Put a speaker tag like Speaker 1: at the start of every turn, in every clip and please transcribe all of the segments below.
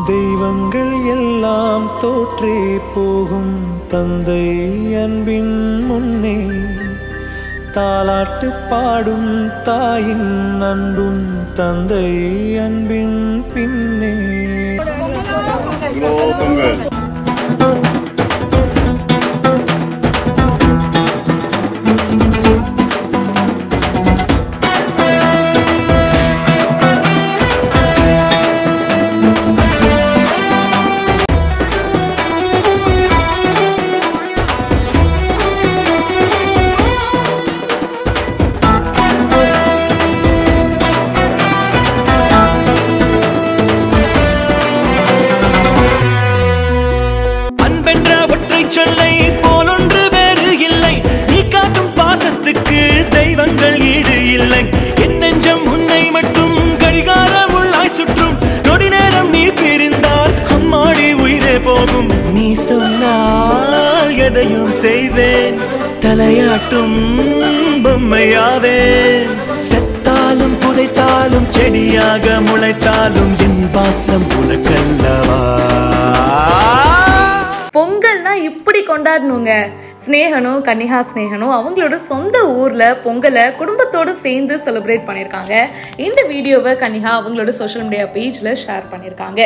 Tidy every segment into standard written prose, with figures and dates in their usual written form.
Speaker 1: தெய்வங்கள் எல்லாம் தோற்றே போகும் தந்தை அன்பின் முன்னே தாலாட்டு பாடும் தாயின் அன்பும் தந்தை அன்பின் பின்னே.
Speaker 2: சொல்லை போலொன்று வேறு இல்லை, நீ காட்டும் பாசத்துக்கு தெய்வங்கள் ஈடு இல்லை. என் நெஞ்சம் உன்னை மட்டும் கடிகாரம் உள்ளாய் சுற்றும், நொடி நேரம் நீ பிரிந்தால் அம்மாடி உயிரே போகும். நீ சொன்னால் எதையும் செய்வேன், தலையாட்டும் பொம்மையாவேன். செத்தாலும் புதைத்தாலும் செடியாக முளைத்தாலும் என் வாசம் உனக்கல்லவா.
Speaker 3: பொங்கல்னா இப்படி கொண்டாடணுங்க. ஸ்னேகனும் கன்னிகா ஸ்னேகனும் அவங்களோட சொந்த ஊர்ல பொங்கலை குடும்பத்தோடு சேர்ந்து செலிப்ரேட் பண்ணியிருக்காங்க. இந்த வீடியோவை கன்னிகா அவங்களோட சோஷியல் மீடியா பேஜ்ல ஷேர் பண்ணியிருக்காங்க.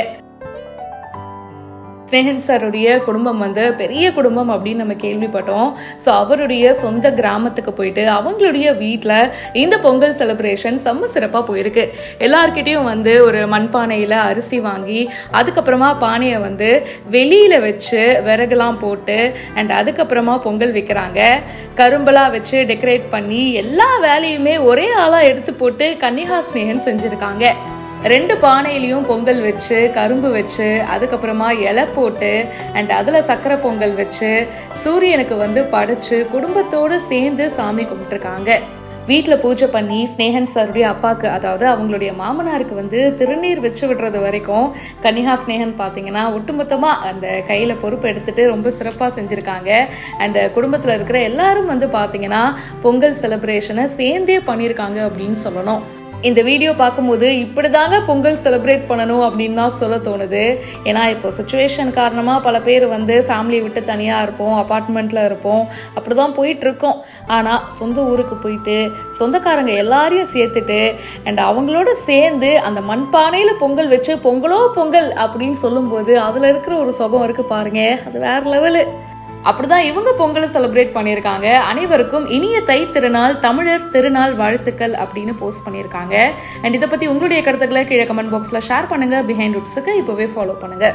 Speaker 3: ஸ்னேகன் சாருடைய குடும்பம் வந்து பெரிய குடும்பம் அப்படின்னு நம்ம கேள்விப்பட்டோம். ஸோ அவருடைய சொந்த கிராமத்துக்கு போயிட்டு அவங்களுடைய வீட்டில் இந்த பொங்கல் செலிப்ரேஷன் செம்ம சிறப்பாக போயிருக்கு. எல்லார்கிட்டையும் வந்து ஒரு மண்பானையில் அரிசி வாங்கி அதுக்கப்புறமா பானையை வந்து வெளியில் வச்சு விறகுலாம் போட்டு அண்ட் அதுக்கப்புறமா பொங்கல் வைக்கிறாங்க. கரும்பெல்லாம் வச்சு டெக்கரேட் பண்ணி எல்லா வேலையுமே ஒரே ஆளாக எடுத்து போட்டு கன்னிகா ஸ்னேகன் செஞ்சுருக்காங்க. 2 பானையிலையும் பொங்கல் வச்சு கரும்பு வச்சு அதுக்கப்புறமா இலை போட்டு அண்ட் அதில் சக்கரை பொங்கல் வச்சு சூரியனுக்கு வந்து படைச்சு குடும்பத்தோடு சேர்ந்து சாமி கும்பிட்டுருக்காங்க. வீட்டில் பூஜை பண்ணி ஸ்னேகன் சாருடைய அப்பாவுக்கு, அதாவது அவங்களுடைய மாமனாருக்கு வந்து திருநீர் வச்சு விடுறது வரைக்கும் கன்னிகா ஸ்னேகன் பார்த்தீங்கன்னா ஒட்டுமொத்தமாக அந்த கையில் பொறுப்பு எடுத்துட்டு ரொம்ப சிறப்பாக செஞ்சுருக்காங்க. அண்ட் குடும்பத்தில் இருக்கிற எல்லாரும் வந்து பார்த்தீங்கன்னா பொங்கல் செலிப்ரேஷனை சேர்ந்தே பண்ணியிருக்காங்க அப்படின்னு சொல்லணும். இந்த வீடியோ பார்க்கும்போது இப்படிதாங்க பொங்கல் செலிப்ரேட் பண்ணணும் அப்படின்னு தான் சொல்ல தோணுது. ஏன்னா இப்போ சுச்சுவேஷன் காரணமாக பல பேர் வந்து ஃபேமிலியை விட்டு தனியாக இருப்போம், அப்பார்ட்மெண்ட்டில் இருப்போம், அப்படி தான் போயிட்டுருக்கோம். ஆனால் சொந்த ஊருக்கு போயிட்டு சொந்தக்காரங்க எல்லாரையும் சேர்த்துட்டு அண்ட் அவங்களோட சேர்ந்து அந்த மண்பானையில் பொங்கல் வச்சு பொங்கலோ பொங்கல் அப்படின்னு சொல்லும்போது அதில் இருக்கிற ஒரு சுகம் இருக்குது பாருங்க, அது வேற லெவலு. அப்படிதான் இவங்க பொங்கலை செலிப்ரேட் பண்ணியிருக்காங்க. அனைவருக்கும் இனிய தை திருநாள், தமிழர் திருநாள் வாழ்த்துக்கள் அப்படின்னு போஸ்ட் பண்ணியிருக்காங்க. அண்ட் இதை பற்றி உங்களுடைய கருத்துக்களை கீழே கமெண்ட் பாக்ஸில் ஷேர் பண்ணுங்க. பிஹைண்ட் ரூட்ஸுக்கு இப்போவே ஃபாலோ பண்ணுங்க.